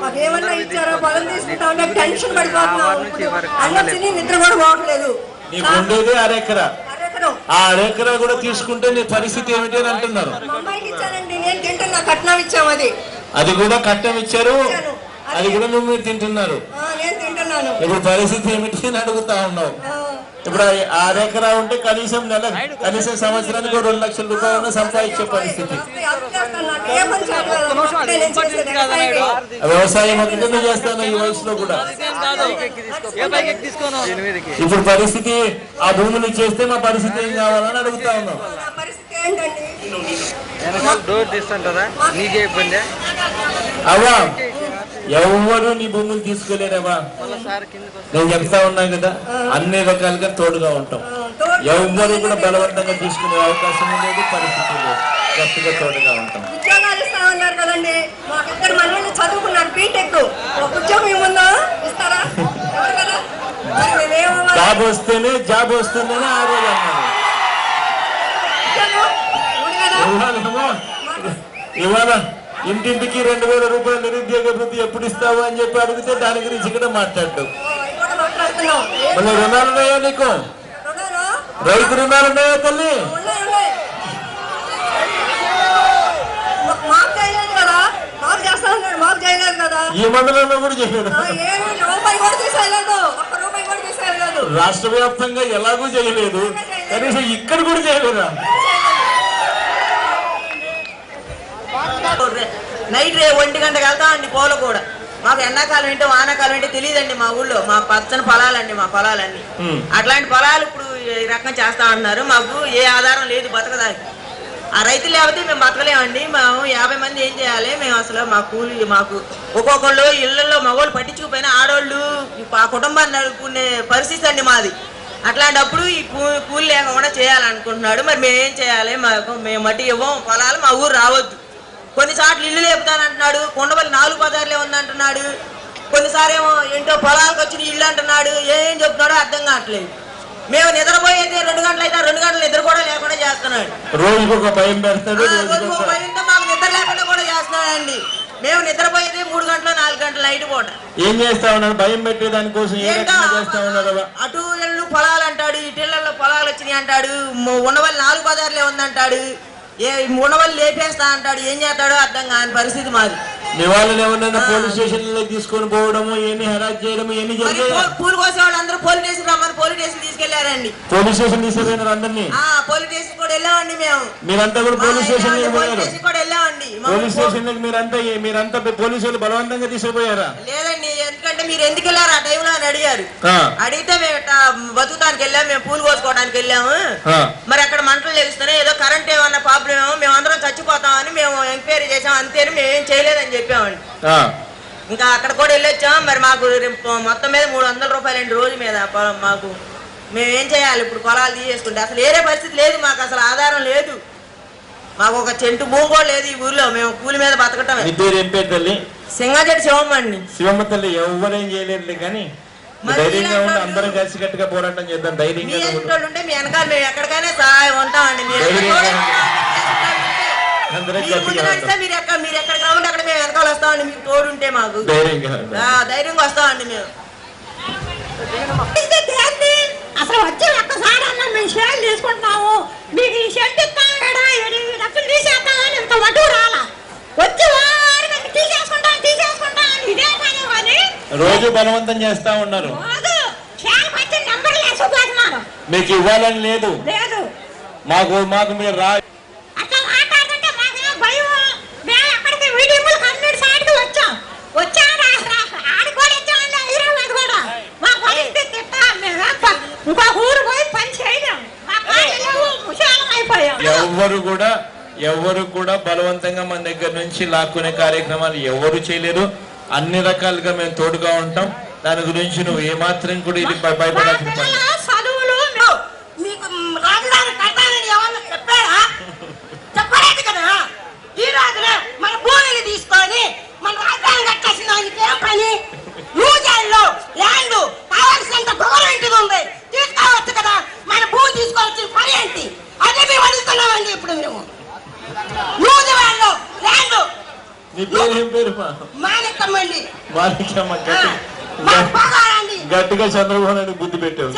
మాకేమన్నా ఇచ్చారో పొలం తీసుకుంటా ఉంటే టెన్షన్ పడిపోతున్నాం. అన్న తిని నిద్ర కూడా పోవట్లేదు. నీకు ఉండేది అరెకరా, ఆ అరెకరా కూడా తీసుకుంటే నీ పరిస్థితి ఏమిటి అని అంటున్నారు. అమ్మాయికి ఇచ్చానండి, నేను తింటున్నా, కట్నం ఇచ్చాము. అది కూడా కట్నం ఇచ్చారు, అది కూడా మీరు తింటున్నారు. నేను తింటున్నాను. ఇప్పుడు పరిస్థితి ఏమిటి అని అడుగుతా ఉన్నావు. ఇప్పుడు ఆ అరెకరా ఉంటే కనీసం కనీసం సంవత్సరానికి 2 లక్షల రూపాయలు సంపాదించే పరిస్థితి. వ్యవసాయం ఒకటే చేస్తాను ఈ వయసులో కూడా. ఇప్పుడు పరిస్థితి ఆ భూములు చేస్తే మా పరిస్థితి ఏం కావాలని అడుగుతా ఉన్నాం. అవ్వా ఎవరు నీ భూములు తీసుకోలేరవ్వా, నేను చెప్తా ఉన్నా కదా, అన్ని రకాలుగా తోడుగా ఉంటాం. ఎవరు కూడా బలవంతంగా తీసుకునే అవకాశం లేదు, పరిస్థితి లేదు, గట్టిగా తోడుగా ఉంటాం. ఉద్యోగాలు ఇస్తామన్నారు కదండి, మాకిద్దరు మనల్ని చదువుకున్నారు, బీటెక్ ఉద్యోగం ఏముందా ఇస్తారా? జాబ్ వస్తేనే ఆ రోజు అన్నారు. ఇవాళ ఇంటింటికి 2000 రూపాయలు నిరుద్యోగ వృత్తి ఎప్పుడు ఇస్తావు అని చెప్పి అడిగితే దాని గురించి కూడా మాట్లాడతావు. మళ్ళీ రుణాలు ఉన్నాయా నీకు? రైతు రుణాలు ఉన్నాయా తల్లి? ఈ మండలంలో కూడా చేయలేదు, రాష్ట్ర వ్యాప్తంగా ఎలాగూ చేయలేదు, కనీసం ఇక్కడ కూడా చేయలేదా? నైట్ 1 గంటకి వెళ్తామండి పోలు కూడా. మాకు ఎండాకాలం ఏంటో వానాకాలం ఏంటో తెలియదండి. మా ఊళ్ళో మా పచ్చని పొలాలండి, మా పొలాలన్నీ అట్లాంటి పొలాలు ఇప్పుడు ఈ రకం చేస్తా అంటున్నారు. మాకు ఏ ఆధారం లేదు బతకదానికి. ఆ రైతులు లేకపోతే మేము బతకలేమండి. మేము 50 మంది ఏం చేయాలి? మేము అసలు మా కూలి, మాకు ఒక్కొక్కళ్ళు ఇళ్లలో మగవాళ్ళు పట్టించుకుపోయినా ఆడవాళ్ళు ఆ కుటుంబాన్ని నడుపుకునే పరిస్థితి అండి మాది. అట్లాంటప్పుడు ఈ కూలి లేకుండా చేయాలనుకుంటున్నాడు. మరి మేమేం చేయాలి? మేము మట్టి ఇవ్వం, పొలాలు మా ఊరు రావద్దు. కొన్నిసార్లు ఇల్లు లేపుతానంటున్నాడు, కొండవల్లి 4 బజార్లే ఉందంటున్నాడు. కొన్నిసార్లు ఏమో ఏంటో పొలాలకు వచ్చిన ఇల్లు అంటున్నాడు. ఏం చెప్తున్నాడో అర్థం కావట్లేదు. మేము నిద్రపోయేది 2 గంటలు అయితే 2 గంటలు నిద్ర కూడా లేకుండా చేస్తున్నాడు. రోజుకొక భయం పెడతాడు, భయంతో మాకు నిద్ర లేకుండా కూడా చేస్తున్నాడండి. మేము నిద్రపోయేది 3 గంటలు 4 గంటలు నైట్ పూట. ఏం చేస్తా ఉన్నారు? భయం పెట్టే దానికోసం అటు ఇళ్ళు పొలాలు అంటాడు, ఇటీళ్ళలో పొలాలు వచ్చినాయి అంటాడు. ఉండవల్లి 4 బజార్లే ఉందంటాడు. ఉండవల్లి లేపేస్తా అంటాడు. ఏం చేస్తాడో అర్థం కాని పరిస్థితి మాది. మీ వాళ్ళని ఏమన్నా పోలీస్ స్టేషన్లో తీసుకొని పోవడము, ఎన్ని హెరాస్ చేయడము, ఎన్ని పూలు కోసే వాళ్ళు అందరూ పోలీస్ స్టేషన్ రమ్మని పోలీస్ స్టేషన్ తీసుకెళ్లారండి. పోలీస్ స్టేషన్ తీసుకెళ్ళారు అందరినీ. పోలీస్ స్టేషన్ కూడా వెళ్ళామండి మేము. మీరంతా కూడా పోలీస్ స్టేషన్ కూడా వెళ్ళామండి. పోలీస్ స్టేషన్ మీరంతా పోలీసు వాళ్ళు బలవంతంగా తీసుకుపోయారా? లేదండి, ఎందుకంటే మీరు ఎందుకు వెళ్ళారు ఆ టైంలో అని అడిగారు. అడిగితే మేము బతుకుతానికి వెళ్ళాము, మేము పూలు కోసుకోవడానికి వెళ్ళాము. మరి అక్కడ మంటలు లేస్తున్నాయి, ఏదో కరెంట్ ఏమన్నా ప్రాబ్లం ఏమో, మేము అందరం చచ్చిపోతామని మేము ఎంక్వైరీ చేసాం, అంతేని మేమేం చేయలేదని చెప్పామండి. ఇంకా అక్కడ కూడా వెళ్ళొచ్చాం. మరి మాకు మొత్తం మీద 300 రూపాయలండి రోజు మీద. మాకు మేమేం చేయాలి ఇప్పుడు? పొలాలు తీసేసుకుంటే అసలు వేరే పరిస్థితి లేదు, మాకు అసలు ఆధారం లేదు. మాకు ఒక చెంటు భూమి కూడా లేదు ఈ ఊర్లో. మేము కూలి మీద బతకటమే. సింగాచెట్టి శివమ్మ అండి. శివమ్మ తల్లి ఎవరేం చేయలేదు కానీ ధైర్యంగా ఉండి అందరం కలిసి గట్టిగా పోరాటం చేద్దాం. ధైర్యంగా ఉంటే మీ వెనకాల మేము ఎక్కడికైనా సహాయం ఉంటామండి. మీరు ఎక్కడికి రావండి, అక్కడ మేము వెనకాల వస్తామండి. మీకు తోడుంటే మాకు ధైర్యంగా వస్తామండి మేము. అసలు వచ్చి ఒక్కసారి అన్నా మేము షేర్లు తీసుకుంటున్నాము, మీకు ఈ షెడ్ ఇస్తాము, డబ్బులు తీసేస్తామని ఇంత వడ్డూ రాలా. వచ్చి తీసేసుకుంటాం ఇదే కానీ రోజు బలవంతం చేస్తా ఉన్నారు. మీకు ఇవ్వాలని లేదు, మాకు మీరు రా అట్లా మాట్లాడుతుంటే మాకు భయం. మేము అక్కడికి వీడియోలు కన్నీటి సైడ్కి వచ్చాం ఆడుకోని వచ్చామండి. హైదరాబాద్ కూడా మా పరిస్థితి ఇంకొక ఊరు పోయి పని చేయలేం, మా కాళ్ళు ముశాలం అయిపోయాం. ఎవరు కూడా బలవంతంగా మన దగ్గర నుంచి లాక్కునే కార్యక్రమాలు ఎవరు చేయలేరు. అన్ని రకాలుగా మేము తోడుగా ఉంటాం. దాని గురించి నువ్వు ఏమాత్రం కూడా ఇది భయపడాల్సిన పని. చదువులు మీకు రాజధాని కట్టాలని ఎవరు చెప్పారా? చెప్పలేదు కదా. ఈ రోజునే మన భూమిని తీసుకొని మన రాజధాని కట్టేసిన దానికి ఏం పని? యూజాల్లో ల్యాండ్ కావాల్సినంత గవర్నమెంట్ ఉంది, తీసుకోవచ్చు కదా. మన భూమి తీసుకోవాల్సిన పని ఏంటి? అదే మేము అడుగుతున్నామండి. ఇప్పుడు మేము యూజ్ వాళ్ళు ల్యాండ్. నీ పేరు ఏం పేరు? మాణిక్యమ్మండి. మాణిక్యమ్మ మా పొగారండి. గట్టిగా చంద్రబాబు నాయుడు బుద్ధి పెట్టావు.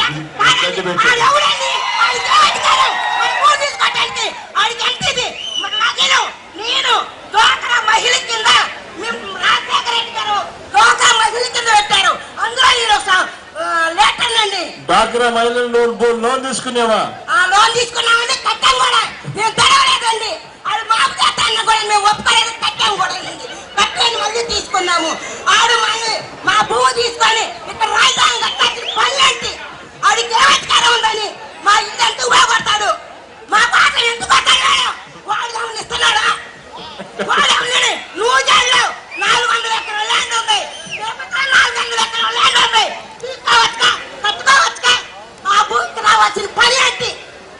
గట్టి పెట్టావు. ఎవడండి? ఆడికి అధికారం. మన భూమి తీసుకోవడానికి ఆడికి ఎంతది? మన నాకేను నేను డ్వాక్రా మహిళ కింద మేము రాజశేఖర రెడ్డి గారు డ్వాక్రా మహిళ కింద పెట్టారు. అందులో నేను లెటర్ అండి. డ్వాక్రా మహిళలు లోన్ తీసుకునేవా? ఆ లోన్ తీసుకున్నామండి, కట్టాం కూడా. మేము తెరవలేదండి. అది మాకు చేస్తాను కూడా మేము ఒప్పుకోలేదు, కట్టాం కూడా. కట్టేది మళ్ళీ తీసుకున్నాము. ఆడు మళ్ళీ మా భూమి తీసుకొని ఇక్కడ రాజధాని కట్టాల్సిన పని ఏంటి? ఆడికి ఏ అధికారం ఉందని మా ఇల్లు ఎందుకు బాగుపడతాడు? మా పాట ఎందుకు వస్తాడు? వాడు గమనిస్తున్నాడా? వాడు అన్నాడు నువ్వు జల్లు 400 ఎకరాల ల్యాండ్ ఉంది, 400 ఎకరాల ల్యాండ్ ఉంది, తీసుకోవచ్చుగా, కట్టుకోవచ్చుగా. మా ఊరికి రావాల్సిన పని ఏంటి?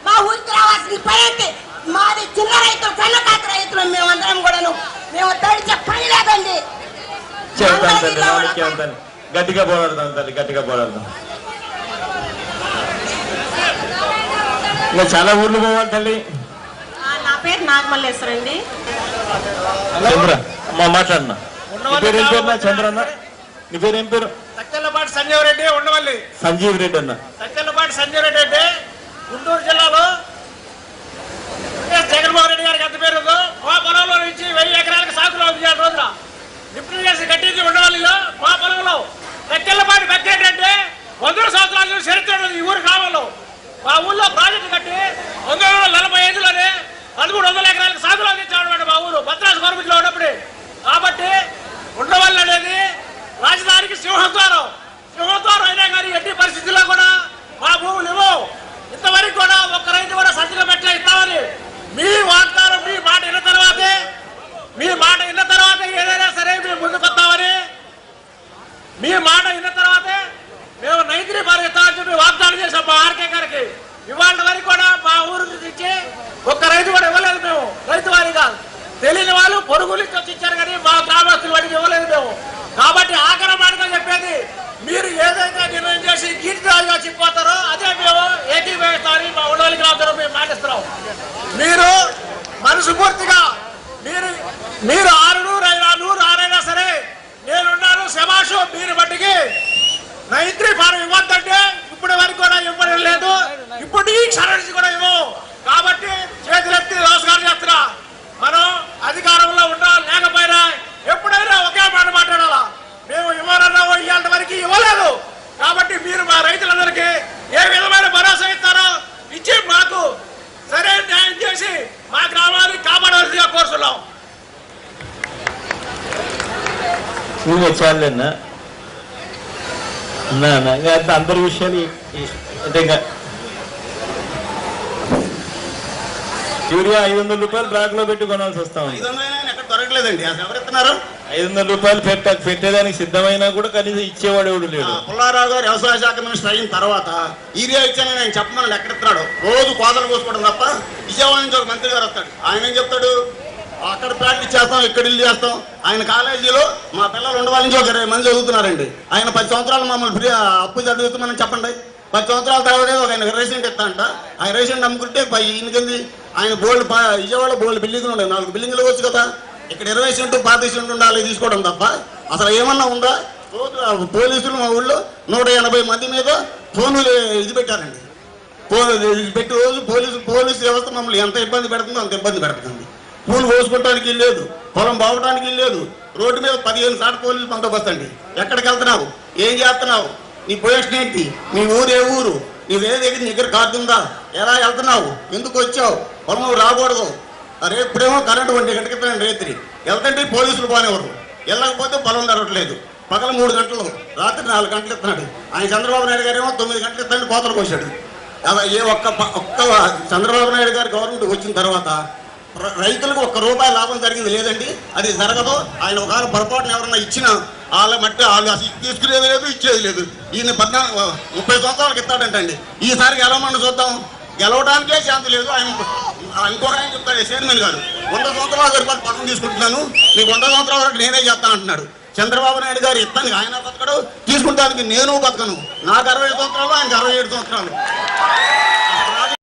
మా ఊరికి రావాల్సిన పని ఏంటి? మాది చిన్న రైతులు, సన్నకాక రైతులు మేమందరం కూడాను. మేము తడిచే పని లేదండి. చెప్తాను తల్లి, మాణిక్యం గట్టిగా పోరాడదాం తల్లి, గట్టిగా పోరాడదాం. ఇంకా చాలా ఊర్లు పోవాలి తల్లి. నా పేరు నాగమల్లేశ్వర అండి. చంద్ర అమ్మా మాట్లాడినా. నీ పేరు ఏం పేరు? చంద్రన్న. నీ పేరు ఏం పేరు? సత్యలపాటి సంజీవ్ రెడ్డి, ఉండవల్లి. సంజీవ్ రెడ్డి అన్న. సత్యలపాటి సంజీవ్ రెడ్డి అంటే గుంటూరు జిల్లాలో జగన్మోహన్ రెడ్డి గారికి ఎంత పేరు ఉందో మా పొలంలో నుంచి 1000 ఎకరాలకు సాగులో ఉంది. రోజున డిప్యూటీ చేసి కట్టింది ఉండవల్లిలో మా పొలంలో. సత్యలపాటి బెక్కేట్ అంటే 100 సంవత్సరాల చరిత్ర ఈ ఊరు గ్రామంలో. మా ఊళ్ళో ప్రాజెక్టు కట్టి 1945లోనే 1300 ఎకరాలకు సాగులో అందించాడు మా ఊరు భద్రాసు గవర్నమెంట్లో ఉన్నప్పుడు. కాబట్టి ఉండవల్లి అనేది రాజధానికి సింహద్వారం. సింహద్వారం అయినా కానీ ఎట్టి పరిస్థితుల్లో కూడా మా భూములు ఇవ్వవు. ఇంతవరకు కూడా ఒక్క రైతు కూడా సంతకం పెట్టలే ఇస్తామని. మీ వాగ్దానం, మీ మాట విన్న తర్వాతే ఏదైనా సరే మేము ముందుకు వస్తామని, మీ మాట విన్న తర్వాతే మేము నైతిని పరిగెత్తామని చెప్పి వాగ్దానం చేసాం మా ఆర్కే గారికి. ఇవాళ వరకు కూడా మా ఊరు నుంచి ఒక్క రైతు కూడా ఇవ్వలేదు మేము. రైతు వారిగా తెలియని వాళ్ళు పొరుగులు ఇచ్చారు కానీ మా గ్రామస్తులు వాడికి ఇవ్వలేదు మేము. కాబట్టి ఆఖరి మాటగా చెప్పేది, మీరు ఏదైతే నిర్ణయం చేసి కీర్తిరాజుగా చెప్పిపోతారో అదే మేము ఏకీభవిస్తామని మా ఉండవల్లి గ్రామంలో మేము మాటిస్తున్నాం. మీరు మనస్ఫూర్తిగా మీరు 600 సరే నేనున్నాను శభాషు. మీరు బట్టికి నైత్రి ఫారం ఇవ్వద్దంటే ఇప్పటి వరకు కూడా ఇవ్వడం లేదు. ఇప్పుడు ఈ క్షణం కూడా ఇవ్వవు. కాబట్టి చేతులెత్తి నమస్కారం చేస్తున్నా. మనం అధికారంలో ఉన్నా లేకపోయినా ఎప్పుడైనా ఒకే మాట మాట్లాడాలా. మేము ఇవ్వాలన్నా ఇవాళ వరకు ఇవ్వలేదు. కాబట్టి మీరు మా రైతులందరికీ ఏ విధమైన భరోసా ఇస్తారో ఇచ్చి మాకు సరైన న్యాయం చేసి మా గ్రామాన్ని కాపాడవలసిగా కోరుతున్నాం. చాలేనా అందరి విషయాలు అంటే యూరియా 500 రూపాయలు బ్లాక్ లో పెట్టి కొనాల్సి వస్తా ఉంది. దొరకలేదండి. ఎవరు ఇస్తున్నారు? 500 రూపాయలు పెట్టేదానికి సిద్ధమైనా కూడా కనీసం ఇచ్చేవాడు ఎవడు లేడు. పుల్లారావు గారు వ్యవసాయ శాఖ మినిస్టర్ అయిన తర్వాత యూరియా ఇచ్చానని ఆయన చెప్పమని ఎక్కడిస్తున్నాడు. రోజు కోతలు కోసుకోవడం తప్ప విజయవాడ నుంచి ఒక మంత్రి గారు వస్తాడు. ఆయన ఏం చెప్తాడు? అక్కడ ప్రాక్టీస్ చేస్తాం, ఇక్కడ ఇల్లు చేస్తాం. ఆయన కాలేజీలో మా పిల్లలు ఉండవాళ్ళ నుంచి ఒక 20 మంది చదువుతున్నారండి. ఆయన 10 సంవత్సరాలు మమ్మల్ని ఫ్రీ అప్పు చదువుతామని చెప్పండి. 10 సంవత్సరాల తర్వాత ఒక ఆయన రేషన్ ఇస్తానంట. ఆయన రేషన్ నమ్ముకుంటే ఈయనకింది. ఆయన విజయవాడ బోల్డ్ బిల్డింగ్లు ఉన్నాయి, 4 బిల్డింగ్లు వచ్చు కదా. ఇక్కడ 20 సెంటు 25 సెంటు ఉండాలి తీసుకోవడం తప్ప అసలు ఏమన్నా ఉందా? పోలీసులు మా ఊళ్ళో 180 మంది మీద ఫోన్లు ఇది పెట్టారండి. పెట్టి రోజు పోలీసు వ్యవస్థ మమ్మల్ని ఎంత ఇబ్బంది పెడుతుందో అంత ఇబ్బంది పెడుతుంది. పూలు కోసుకోవడానికి లేదు, పొలం బావడానికి లేదు. రోడ్డు మీద 15 సార్లు పోలీసులు బందోబస్తు అండి. ఎక్కడికి వెళ్తున్నావు? ఏం చేస్తున్నావు? నీ పొజిషన్ ఏంటి? నీ ఊరు ఏ ఊరు? నీవేది నీ దగ్గర కార్డు ఉందా? ఎలా వెళ్తున్నావు? ఎందుకు వచ్చావు? పొలం రాకూడదు. ఇప్పుడేమో కరెంటు 1 గంటకి ఇస్తాను రేత్రి వెళ్తుంటే పోలీసులు బాగానేవారు. వెళ్ళకపోతే పొలం జరగట్లేదు. పగల 3 గంటలు, రాత్రి 4 గంటలు ఇస్తున్నాడు. ఆయన చంద్రబాబు నాయుడు గారు ఏమో 9 గంటలు ఇస్తాను కోతలు కోసాడు. అలా ఒక్క చంద్రబాబు నాయుడు గారు గవర్నమెంట్ వచ్చిన తర్వాత రైతులకు ₹1 లాభం జరిగింది లేదండి. అది జరగదు. ఆయన ఒకవేళ పొరపాటున ఎవరన్నా ఇచ్చినా వాళ్ళ మట్టి వాళ్ళు అసలు తీసుకునేది లేదు, ఇచ్చేది లేదు. ఈయన 30 సంవత్సరాలకు ఇస్తాడంటండి. ఈసారి గెలవమని చూద్దాం. గెలవడానికే ఛాన్స్ లేదు. ఆయన ఇంకొక ఆయన చెప్తాడు చైర్మన్ గారు 100 సంవత్సరాల వరకు పక్కన తీసుకుంటున్నాను, నీకు 100 సంవత్సరాల వరకు నేనే చేస్తాను అంటున్నాడు. చంద్రబాబు నాయుడు గారు ఇస్తానికి ఆయన బతకడు, తీసుకుంటానికి నేను బతకను. నాకు 67 సంవత్సరాలు, ఆయనకు 67 సంవత్సరాలు.